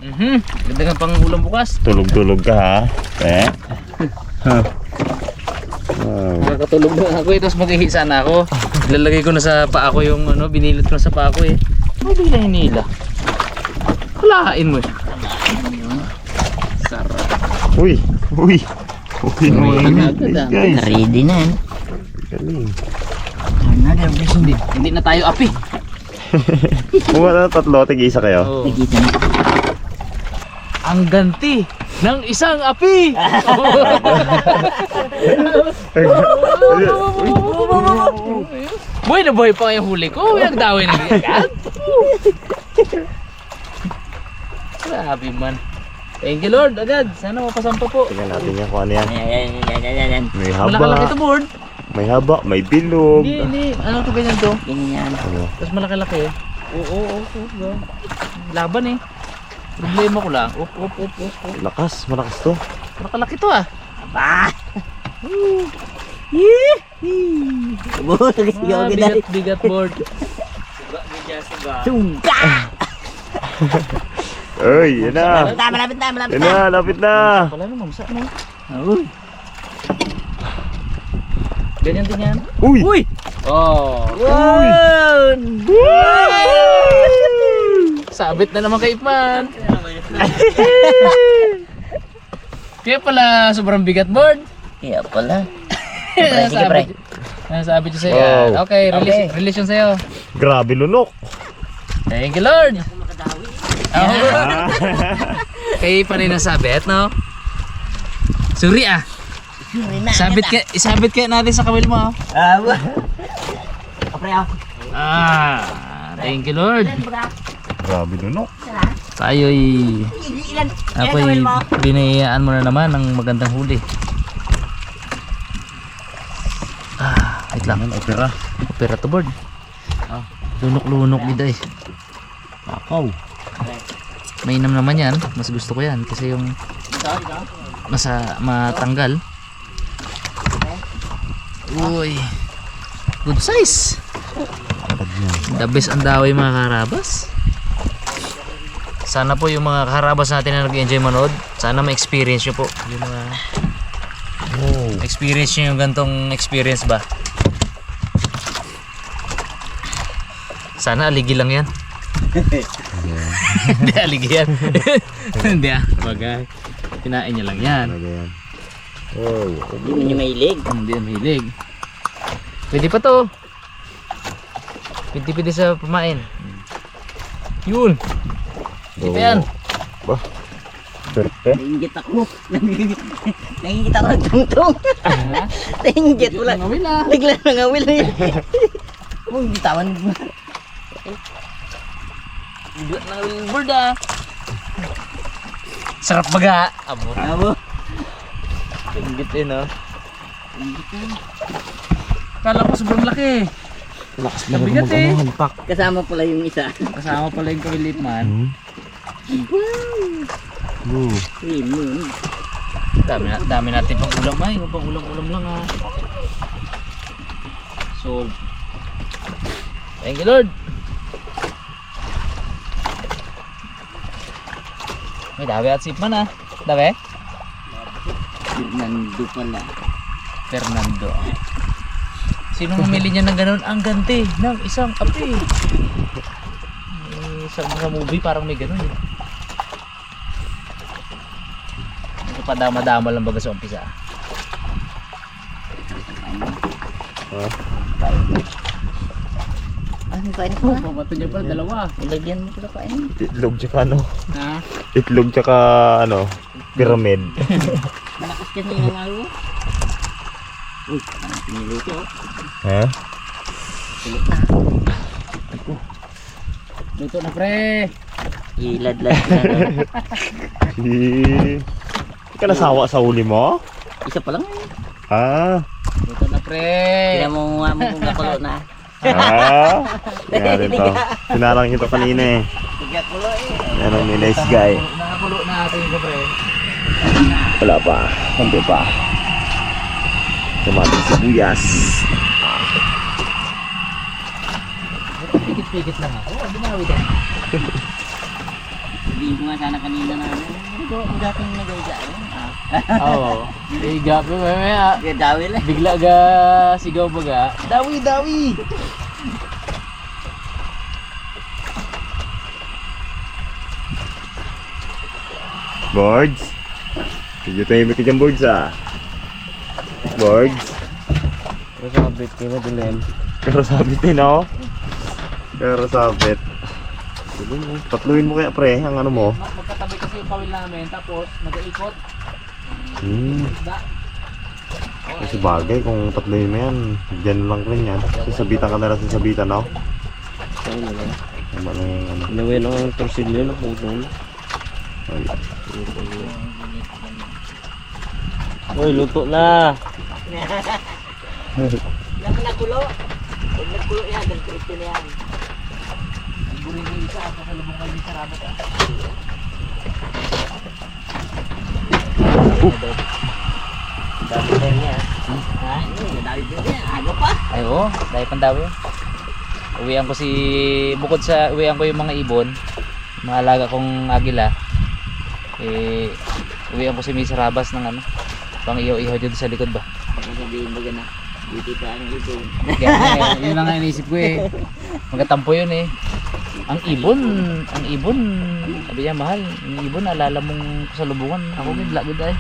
Ganda nga pang ulam bukas. Tulog-tulog ka ha. Eh? Nakakatulog na ako tapos mag-ihi sana ako. Ilalagay ko na sa paa ko yung ano, binilot ko na sa paa ko eh. Ay, bigla hinila. Kulahain mo eh. Sarap. Uy! Ready na yan. Galing. Hindi na tayo api. Kung ano, tatlo, tig-isa kayo. Nakita na. Ang ganti ng isang api. Buhay na buhay pa yung huli ko. Nagdaway na agad. Grabe man. Thank you Lord agad. Sana mapasampa po. Tingnan natin yan kung ano yan. Yan. May Malaki-laki ito haba, board. may haba, may bilog. Hindi. Ano ito ganyan to? Ganyan. Ano? Tapos malaki-laki. Oo. Laban eh. Problema ko lang. Op. Lakas, malakas to. Malaki to ah. Ba! Bigat board. Suga! Uy, yan na. Malapit na. Yan na, lapit na. Wala naman, sa mo. Ganyan din yan. Uy! Oh. Wow! Sabit na naman kay Ipman. Kaya pala sobrang bigat board. Kaya pala. Sige, pre. Sabi ko sa'yo. Wow. Okay, release yun sa'yo. Grabe lunok. Thank you Lord. Kay pa rin nasabit, no? Suri ah. Isabit kaya natin sa kawil mo. Thank you Lord. Grabe lunok. Tayo'y ako'y binayaan mo na naman ng magandang huli. Wait lang. Opera to board. Lunok-lunok dito eh. Akaw. Mainam naman yan. Mas gusto ko yan kasi yung matanggal. Uy. Good size. The best ang daway mga karabas. Sana po yung mga karabas natin na nag-enjoy manood, sana ma-experience nyo po yung mga experience nyo yung gantong experience ba. Sana aligi lang yan. Hindi aligi yan. Hindi bagay. Kinain niya lang yan. Oh, Hindi nyo mahilig. Hindi yan mahilig. Pwede pa to. Pwede sa pamain. Yun. Pwede pa yan. Bah. Perfect. Nainggit ako. Nainggit ako ng tungtong. Nainggit. Wala. Ngawil ah. Bigla na ngawil na yun. Bitawan mo. Bigla na ngawil yung bird ah. Sarap baga. Abo. Inggit eh no. Kala ko sobrang laki. Lakas na bigat eh. Kasama pala yung isa. Kasama pala yung kawilip man. Dami natin pang ulam ay. Pang ulam lang ah. So, thank you Lord. May dawi at sipman ah. Dawi? Fernando. Sino mamili niya ng ganun? Ang ganti ng isang api. Sa mga movie parang may ganun eh. Ito pa dama-dama lang baga sa umpisa. Ano kain ko? Papato niya pala dalawa. Ilagyan mo pala kain. Itlog tsaka ano? Ha? Itlog tsaka ano? Pyramid. Malakas kasi yung ako. Uy, parang piniluto. Ha? Pilit na. Luto na pre. Ilad-lad na. Hindi ka nasawa sa huli mo? Isa pa lang. Ah. Luto na pre. Kaya mo nga mo kung nakulo na. Ah. Kaya rin to. Sinarang ito kanina eh. Tigakulo eh. Yan ang nice guy. Nakakulo na natin ito pre. Wala pa. Hindi pa. Tumating sibuyas. Pikit-pikit lang ako. Binawi din. Sabihin ko nga sana kanina na ang dating nagayga. Oo. Eh, gabi mamaya. Dawi lang. Bigla ga sigaw baga. Dawi, dawi! Birds. Medyo tahimik ka dyan, birds ah. Birds. Pero sabit kayo madilim. Pero sabit din ako. Pero sabit. Tatluin mo kaya pre, ang ano mo. Magkatabi kasi yung kawil namin, tapos nag-iikot. Kasi bagay kung tatluin mo yan, dyan lang rin yan. Sasabitan ka na lang sa sabitan, no? Ano na lang. Tama na yung ano. Ilawin lang ang torsilyo na po doon. Ay. Uy, luto na! Naman nakulo. Pag nagkulo yan, ganito na yan. Burin yung isa, at nasalubong kayo sa rabat. Dami na niya. Ha? Dami din yan. Aga pa. Ay, oo. Dahil pandawi. Uwian ko bukod sa uwian ko yung mga ibon, mga alaga kong agila, eh, uwian ko si Miss Rabas ng ano, pang ihaw-ihaw dito sa likod ba. Sabihin mo gana. Dito pa ang ito. Kaya yun lang ang inisip ko eh. Magkatampo yun eh. Ang ibon, sabi niya mahal, ang ibon alala mong kasalubungan. Ako gid ay.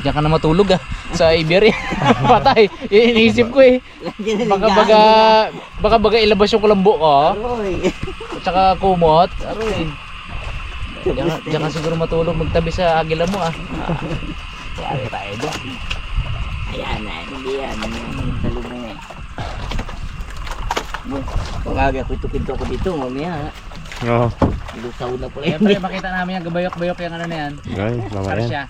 Diyan ka na matulog sa Iberia. Patay. Yun iniisip ko eh. Baka baga ilabas yung kulambo ko. At saka kumot. Aroy. Diyan ka siguro matulog magtabi sa agila mo Pare tayo doon. Ayan na, hindi yan. Salubong eh. Pag-aga, kwento-kwento ako dito, mamaya. Oo. Lusaw na po Siyempre makita namin yung gabayok-bayok yung ano na yan. Ay, mama yan. Parsya.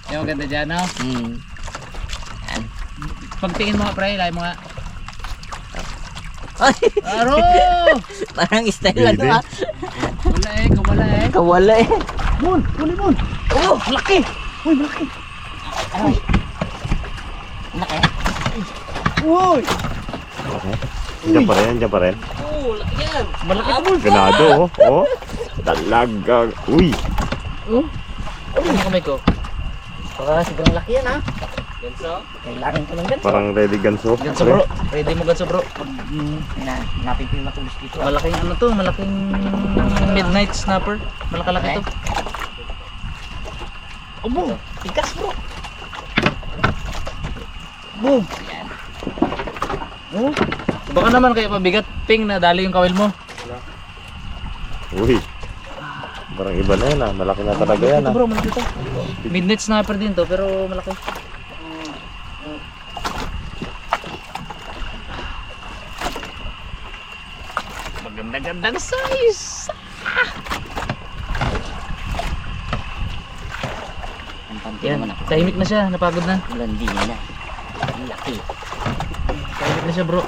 Yung maganda dyan, no? Yan. Pagtingin mo nga, pre, lahi mo nga. Ay! Aro! Parang style na to Baby. Kawala eh. Kawala eh. Mon! Oh, laki! Uy, malaki! Ay. Laki. Uy! Diyan pa rin, diyan pa rin. Oo, laki yan. Malaki ito, Mon! Ganado, oh. Oh. Talaga. Uy. Oh? Ano yung kamay ko? Baka sobrang laki yan ha. Ganso? Kailangan ko lang ganito. Parang ready ganso. Ganso, bro. Ready mo ganso, bro. Hanapin ko yung matulis dito. Malaking ano to, malaking midnight snapper. Malakalaki to. Boom! Tigas bro! Boom! Oh, baka naman kayo pabigat, Ping, na dali yung kawil mo. Uy. Parang iba na yan malaki na talaga yan Ito bro, malaki to. Midnight sniper din to, pero malaki. Maganda-gandang size! Yan, tahimik na siya, napagod na. Landi na. Ang laki. Tahimik na siya bro.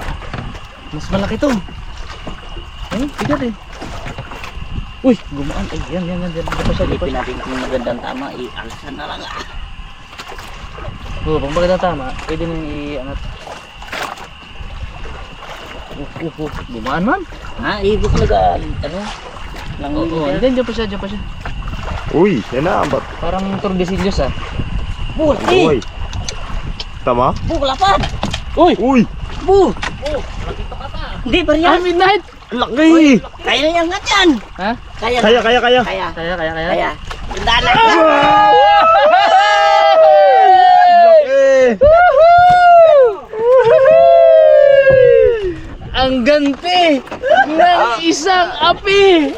Mas malaki to. Eh, bigat eh. Uy, gumaan. Ay, yan. Dito pa siya, dito pa Silipin siya. natin kung magandang tama. Alsan na lang Oo, pag maganda tama, pwede nang i-angat. Gumaan man. Ha? Ibig nag ano? Lang Oo, hindi, dyan pa siya. Uy, yan na. Parang Tordesillos Bu, laki! Uy. Tama? Bu, lapad! Uy! Uy. Bu! Hindi pa rin yan. Midnight! Laki. Kaya na yan nga yan. Ha? Kaya. Kaya. Kaya. Ganda na. Ang ganti ng isang api!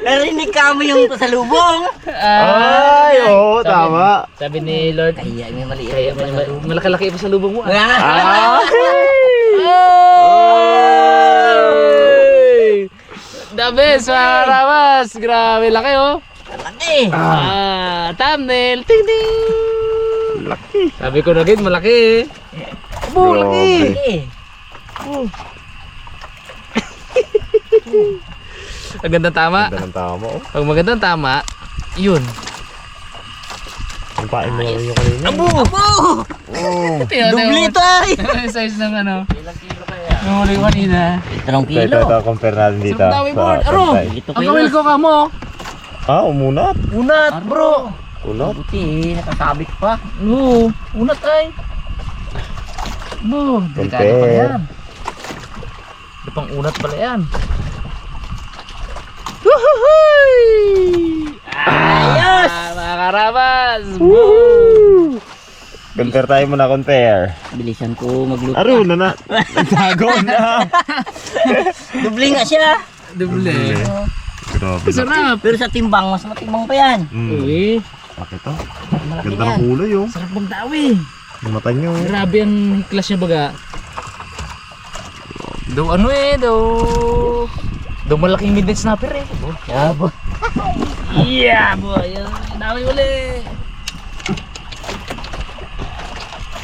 Narinig ka mo yung pasalubong. Ay, oo, tama. Sabi ni Lord, Kaya may maliit. kaya malaki-laki pa sa lubong mo. Ah. The best, mga Ramas! Grabe, laki Laki. Thumbnail! Ting ting! Laki. Sabi ko na gid, malaki laki! Laki. Ang gandang tama. Ganda ng tama, oh. Pag magandang tama, yun. Ang Lupain mo naman yung kanina. Abo! Oh. Dubli ito ay! Size ng ano. Ilang kilo kaya? Yung huli ko kanina. 3 kilo. Ito, compare natin dito. Sarap daw, board. Aro! pantay. Ito Ang kawil ko ka mo. Ah, umunat. Unat, bro. Unat. Buti, nakakabit pa. Oo, unat ay. Bo, delikado pala Compare. yan. Ito pang unat pala yan. Ayos! Mga karabas! Boom! Compare tayo muna, compare. Bilisan ko magluto. Aro na. Nagtago na. Dubli nga siya. Doble. Grabe na. Sarap! Pero sa timbang, mas matimbang pa yan. Uy, Bakit to? Malaki Ganda yan. ng kulay oh. sarap magdawi. Yung mata nyo. Grabe ang hiklas niya baga. Do ano eh, do malaking midnight snapper eh. Yabo. Yeah, boy. Dami uli.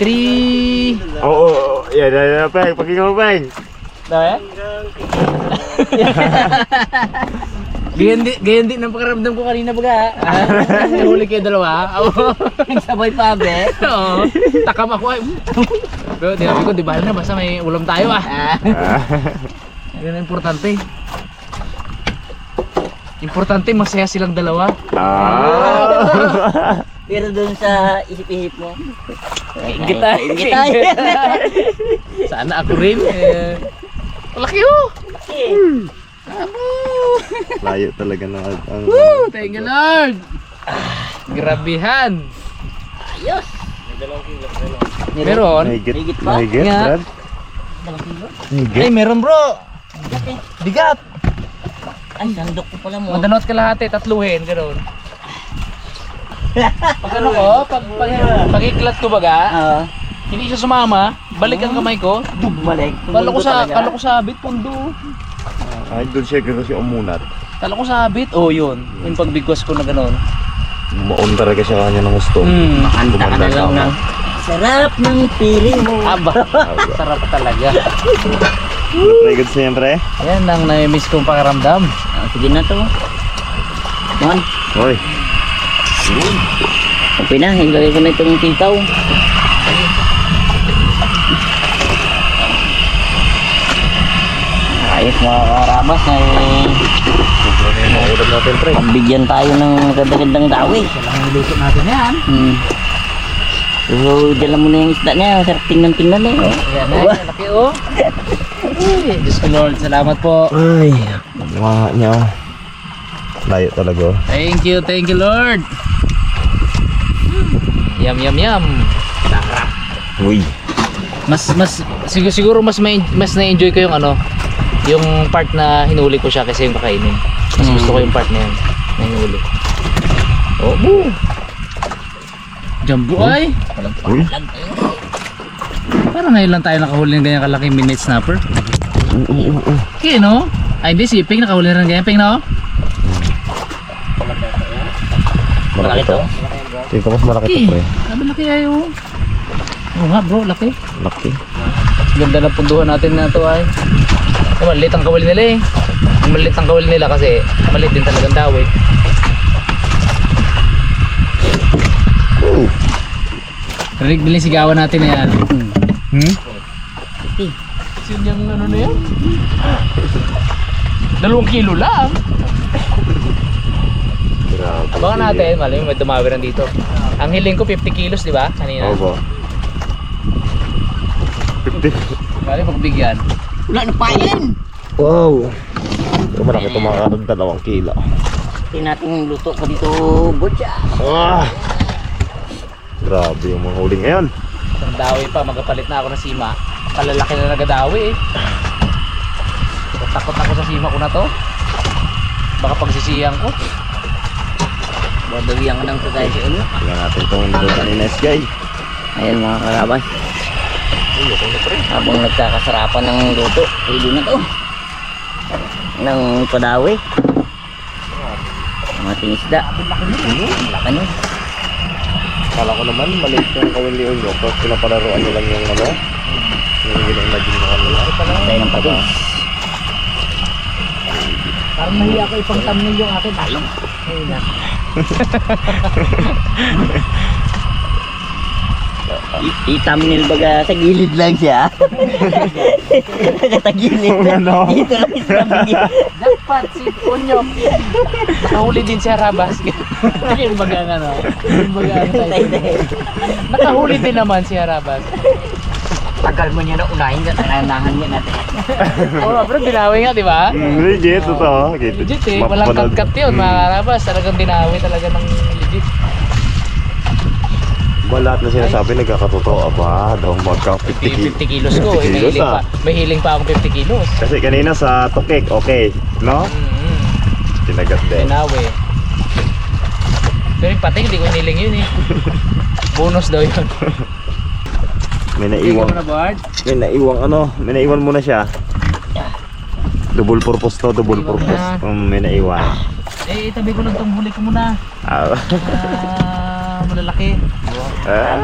3. Oo. Yan. Peng. Pakinggan mo, Peng. Dami? Gayon din ang pakaramdam ko kanina baga. Nahuli kayo dalawa. Sabay pa, be. Oo. Takam ako ay. Pero dinabi ko, di ba na, basta may ulam tayo ah. Yan ang importante. Importante, masaya silang dalawa. Ah. Pero doon sa isip-isip mo. Ingit tayo. Ingit tayo. Sana ako rin. Malaki oh. Layo talaga na ang... Woo! Thank you Lord. Grabihan. Ayos. Meron? Higit pa? Mahigit, Nga. Brad? 2 kilo? Higit. Ay, meron bro. Bigat eh. Bigat. Ay, sandok ko pala mo. Madanot kalahati, tatluhin, gano'n. Pag ano ko, pag iklat ko baga, hindi siya sumama, balik ang kamay ko. Bumalik. Kala ko sabit, pundo. Ay, doon siya kasi umunat. Kala ko sabit, oh yun. Yung pagbigwas ko na gano'n. Maon talaga siya kanya ng gusto. Anta ka na lang ng sarap ng piling mo. Aba, sarap talaga. Try good siyempre. Yan ang nami-miss kong pakaramdam. Sige na to. Man, Hoy. okay na. Ilagay ko na itong titaw. Ayos mga karabas ay Maulan natin, pre. pambigyan tayo ng ganda-gandang dawi. Kailangan niluto natin yan. So, dala mo na yung isda niya. Sarap tingnan-tingnan eh. Oh. Ayan na, laki oh. Ay, Diyos ko Lord, salamat po. Ay. Mga niya. Layo talaga. Thank you Lord. Yum yum yum. Uy. Siguro mas na-enjoy ko yung ano, yung part na hinuli ko siya kasi yung kakainin. Mas gusto ko yung part na yun, na hinuli. Oh, boo. Jumbo ay. Uy. Parang ngayon lang tayo nakahuli ng ganyan kalaking midnight snapper. Okay, no? Ay, hindi, si Ping nakahuli ng ganyan. Ping, no? Malaki to. Tingnan mas malaki to, Okay. pre. Sabi laki ayo. Oo nga, bro, laki. Laki. Ganda ng punduhan natin na to ay. Maliit ang kawali nila eh. Ang maliit ang kawali nila kasi maliit din talagang daw eh. Rinig bilhin sigawan natin na yan. Yun yung ano na yan? 2 kilo lang. Grabe. Abangan natin, malamig may tumawiran dito. Ang hiling ko 50 kilos, di ba? Kanina. Oo ba? 50. Bali pagbigyan. Wala na pain! Wow. Ito malaki ito mga 2 kilo. Tingnan natin luto ko dito, butya. Ah. Grabe yung mga huling ngayon. Isang dawi pa, magapalit na ako ng sima. Kalalaki na nagadawi eh. Takot ako sa sima ko na to. Baka pagsisiyang ko. Badawiyan ko ng kagaya si Ulo. Tingnan natin itong niluto ni Nesgay. Ayan mga karabas. Habang nagkakasarapan ng luto, pwede na to. Ng padawi. Ang ating isda. Ang laki nun. Kala ko naman maliit yung kawilion nyo. Tapos pinapalaruan nyo lang yung ano. Yung gina-imagine ko kanila. Tayo ng patis. Parang nahiya ko ipang thumbnail yung akin. Ayun na. I-thumbnail baga sa gilid lang siya. Nakatagilid. Ano? Dito lang sa video. Dapat si Ponyo. Nakahuli din si Harabas. Yung baga ano. Yung baga ano tayo. Nakahuli din naman si Harabas. Tagal mo niya na unahin ka, nananahan niya natin. Oo, pero dinawi nga, di ba? Legit, totoo. Legit eh. Walang cut-cut yun, mga Harabas. Talagang dinawi talaga ng legit. Ba lahat na sinasabi nagkakatotoo ba? Daw magka 50 kilos ko. 50 kilos ah. May hiling pa akong 50 kilos. Kasi kanina sa tukik, okay. No? Tinagat din. Dinawi. Pero yung pating, hindi ko hiniling yun eh. Bonus daw yun. May naiwang, may naiwan muna siya. Double purpose to, double Naiwan purpose. na. May naiwan. Eh, itabi ko lang itong huli ko muna. Ah. Malalaki. Ah.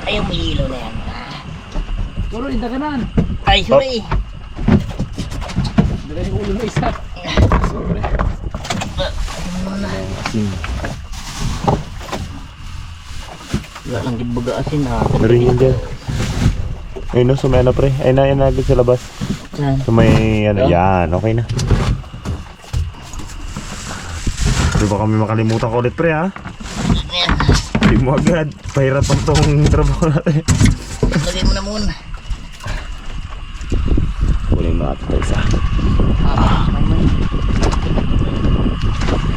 Ayaw mo ilaw na yan. Puro, indaganan. Ay, sorry. Dala yung ulo na isa. Wala lang gibaga asin ha. Meron yun dyan. Ayun no, sumaya na pre. Ayun na, ayun na agad sa labas. Saan? So may ano, yan, okay na. Di ba kami makalimutan ko ulit pre ha? Hindi mo agad. Pahirapan tong trabaho natin. Lagay mo na muna. Kunin mo natin ito isa.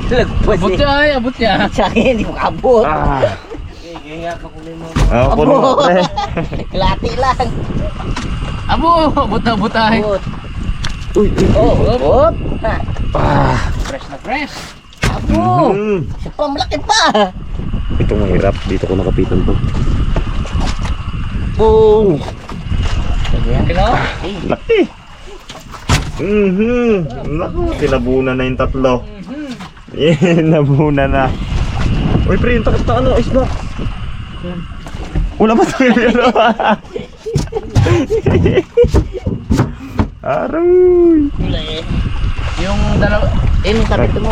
Lagpas Abot eh. niya ay, abot niya. Sa akin, hindi mo kabot. Ah. Kunin mo pre. Lati lang. Abo, abot na abot ay. Abot. Uy, uy, Oh, abot. Ha. ah. Fresh na fresh. Abo. Mhm. Siya pa, malaki pa. Ito mahirap. Dito ko nakapitan to. Oh! Kino? Laki! Naku, tinabunan na yung tatlo. Nabunan na. Uy, pre, yung takot na ano, isda. Wala ba ito yung ano? Aroy! Wala eh. Yung dalawa, May tabi ito mo.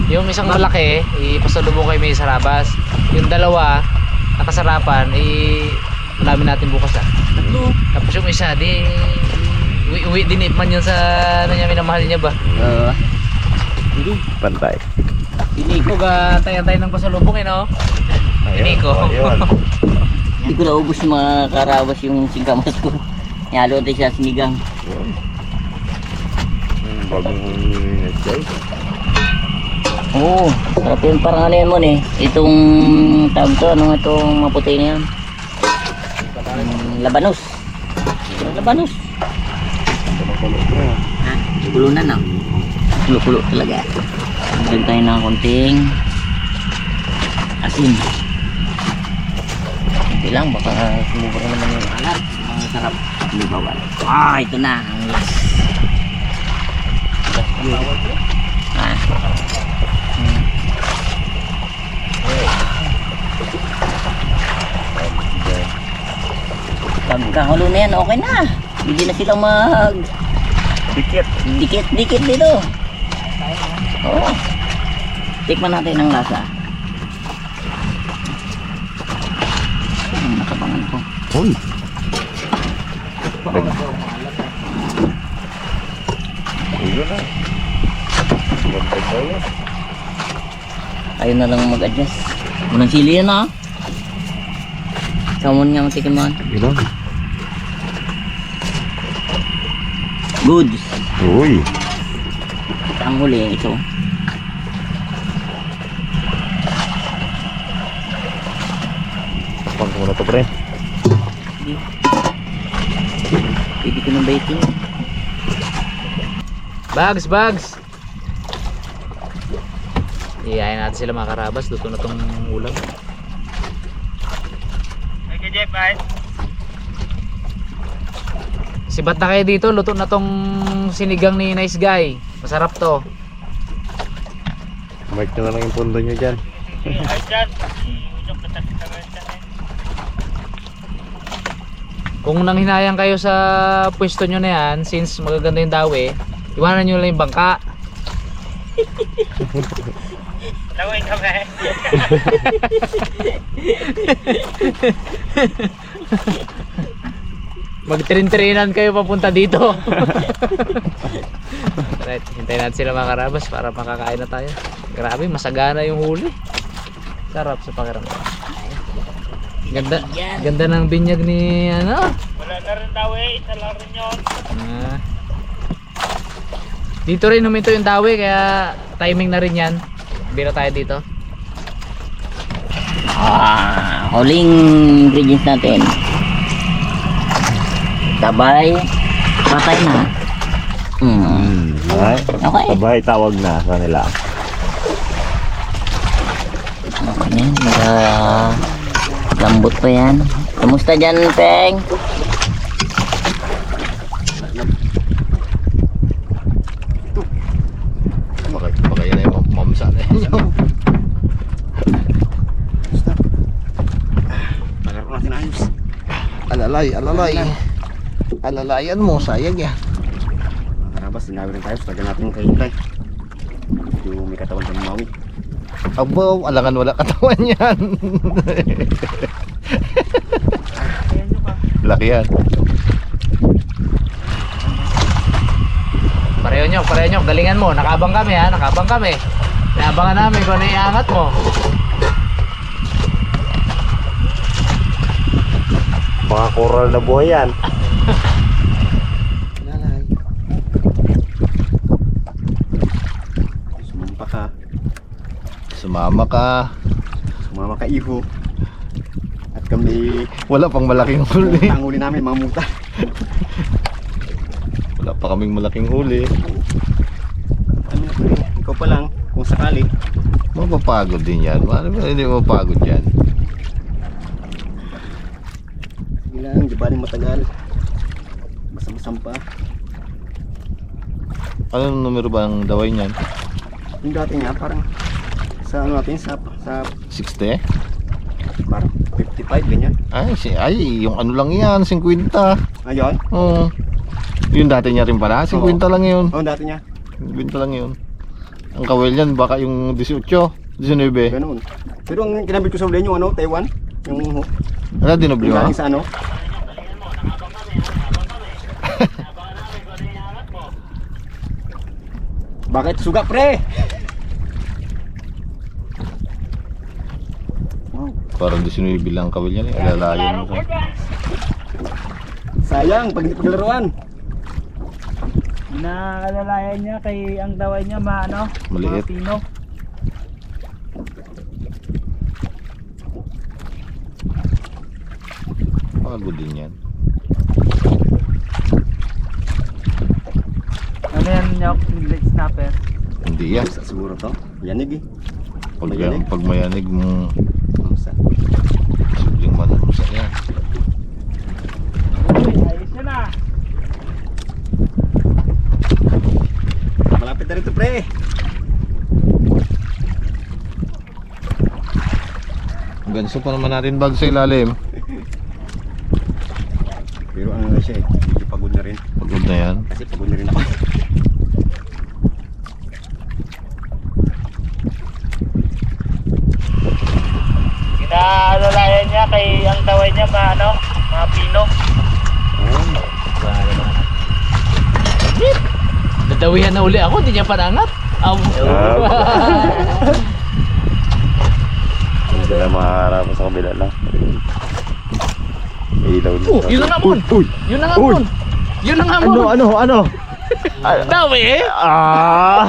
yung isang malaki, ipasalubong kay May Sarabas. Yung dalawa, nakasarapan, malamin natin bukas ah. Tatlo. Tapos yung isa, uwi din man yun sa ano niya, minamahal niya ba? Hindi. Pantay. Iniko ga tayo ng pasalubong eh no? Iniko. Ayun. Hindi ko naubos yung mga karawas yung singkamas ko. Nyalo tayo siya sinigang. Bagong guys. Oo. Sarap yun. Parang ano yan mo eh. Itong tawag to. Ano itong maputi na yan? Labanos. Labanos. Ha? Kulo na na. Kulo-kulo talaga. Magdagdag tayo ng konting asin. Hindi lang. Baka sumubra naman yung alat. Masarap. Hindi bawal. Ah, ito na. Ang last. Last yun. Ah. Pagkahulo na yan, okay na. Hindi na silang Dikit. dikit dito. Oo. Tikman natin ang lasa. Ang nakabangan ko. Uy. Ayun na. Ganda tayo. Ayaw na lang mag-adjust. Unang sili yan ah. Samon nga matikin mo. Ilan? Good. Uy. Ang huli ito. Tapang ko muna to pre. Pwede ko ng baiting. Bags. Iyayin natin sila mga karabas, luto na tong ulam. Okay, Jeff, ay. Sibat na kayo dito, luto na tong sinigang ni Nice Guy. Masarap to. Mark na lang yung pondo nyo dyan. Ay, dyan. Kung nanghinayang kayo sa pwesto nyo na yan, since magaganda yung dawi, iwanan nyo lang yung bangka. Tawin kami. Magtrin-trinan kayo papunta dito. Right, hintayin natin sila mga karabas para makakain na tayo. Grabe, masagana yung huli. Sarap sa pakiramdam. Ganda, ganda ng binyag ni ano. Wala na rin daw eh. Isa lang rin yun. Ah. Dito rin huminto yung dawi kaya timing na rin yan. Biro tayo dito. Huling ingredients natin. Tabay. Patay na. Okay. Okay. Sabay tawag na sa nila. Okay, lambot pa yan. Kamusta dyan, Peng? Baka yan ay mamsa na yan. Pagkaroon natin ayos. Alalay. Alalayan mo, sayang yan. Karabas, sinabi rin tayo. Lagyan natin yung kahintay. Yung may katawan sa mawi. Abo, alangan wala katawan yan. Laki yan. Pareho nyo, galingan mo. Nakabang kami ha, nakabang kami. Naabangan namin kung ano iangat mo. Mga coral na buhay yan. Sumampa ka. Sumama ka. Sumama ka iho. At kami, Wala pang malaking huli. ang huli namin, mga muta. Wala pa kaming malaking huli. Ano na pre, ikaw pa lang, kung sakali. Mapapagod din yan. Paano ba hindi mapapagod yan? Sige lang, di ba rin matagal. Masam-masam pa. Anong numero ba ang daway niyan? Yung dati nga, parang sa ano natin, sa 60? parang 55, ganyan. Ay, yung ano lang yan, 50. Ayun, Oo. Yung dati niya rin pala, 50 lang yun. oh dati niya, 50 lang yun. Ang kawel yan, baka yung 18, 19. ganoon. Pero ang kinabit ko sa uli yung ano, Taiwan, yung Ano, dinobli mo? galing sa ano. Bakit suga pre? Parang 19 lang kawel yan eh, alalayan mo. Sayang, pag hindi paglaruan. Naalalayan niya kay ang daway niya maano? Maliit. Mga pino. Pagod din yan. Ano yan nyok? Leg snapper. Hindi yan. Sa siguro to, yanig eh. Pag mayanig mo, Mamsa. subling manumusa yan. Uy, ayos yun ah. Malapit na rito pre. Ganso pa naman natin bag sa ilalim. Pero ano na siya eh, hindi pagod na rin. Pagod na yan. Kasi pagod na rin ako. Naalalayan niya kay ang daway niya maano? Mga pino. Nadawihan na uli ako, hindi niya panangat. Hindi na makaharap sa kabila lang. Ilaw na. Yun na nga mon! Yun na nga mon! Yun na nga mon! Ano? Dawi eh! Ah!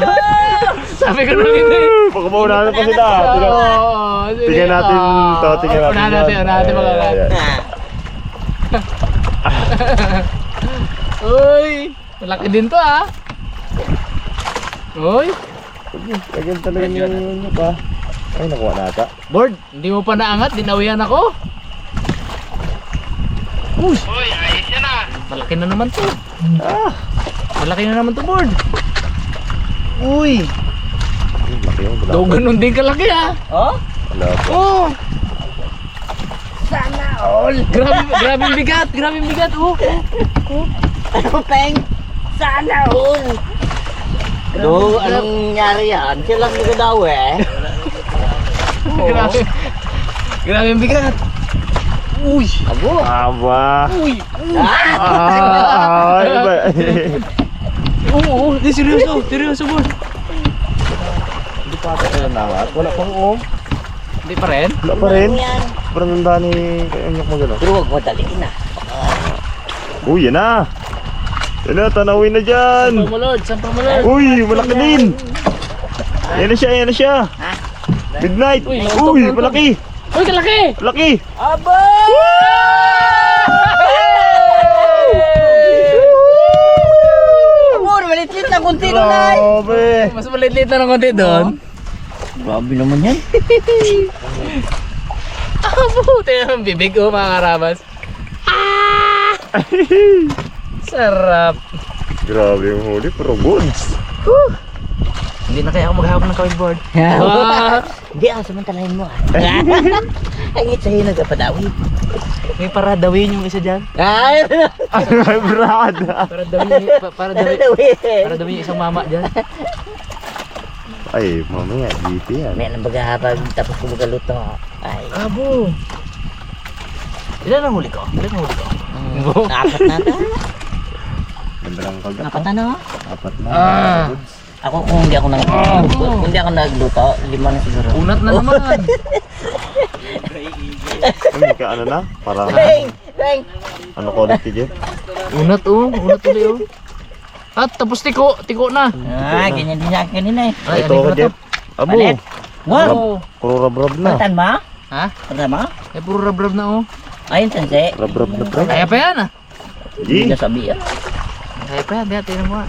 Sabi ko nung hindi. Pagkabaw na pa sila. Tingnan natin to, tingnan natin. Unahan natin makakain. Ayan. Uy! Malaki din to ah! Uy! Agad talaga yung pa. Ay, nakuha na ata. Board, hindi mo pa naangat, dinawihan ako. Uy, ayos yun ah. Malaki na naman to. Malaki na naman to, board. Uy! Laki yung Daw ganun din kalaki ah. Oh? Wala pa. Oh! Sana all! Grabe bigat, oh. Ano, Peng? Sana all! Do, anong nangyari yan? Siya lang nagadaw eh. Grabe. Grabe yung bigat. Uy. Abo. Aba. Uy. Ay, iba. Oo, di seryoso. Seryoso boy. Hindi pa ata kailan nawat. Wala pang Hindi pa rin? Wala pa rin. Yan. Parang nanda ni Kayonyak mo gano'n. Pero huwag madaliin na. Uy, yan na. Yan na, tanawin na dyan. Pamulod, saan pamulod? Uy, malaki din. Yan na siya, yan na siya. Midnight. Uy, Uy, malaki. Uy, kalaki! Malaki. Aba! Abo, maliit na kunti doon ay. Grabe. Mas maliit na ng konti doon. Grabe naman yan. Abo! Tingnan ang bibig oh mga karabas. Sarap. Grabe yung huli, pero goods. Hindi na kaya ako maghahap ng kawigboard. Hindi, samantalahin mo. Ang itsahin nagpapadawi. May paradawin yung isa dyan. Ay, Ay, brada. Paradawin yung isang mama dyan. Ay, mamaya, dito yan. may nang bagahapag tapos ko magaluto. Ay, Abo! Ilan ang huli ko? Ilan ang huli ko? apat na ta. Ganda lang kagat. Apat na no? Apat na. Ah. Ako kung hindi ako kung hindi ako nagluto, 5 na siguro. Unat na naman. Ay, ka ano na? Parang, Bang! Bang! ano quality, Jeff? Unat oh. Unat ulit oh. At tapos tiko. Tiko na. Ah, ganyan din sa akin kanina eh. Ay, Ito ano ka, ba to? Jeff. Abo. Palit. Wow! Puro rab-rab na. Palitan mo? Ha? Palitan mo? Eh, puro rab-rab na oh. Ayun, sanse. Rab-rab na pre. Kaya pa yan ah. Hindi G. na sabi ah. Kaya pa yan. Tingnan mo ah.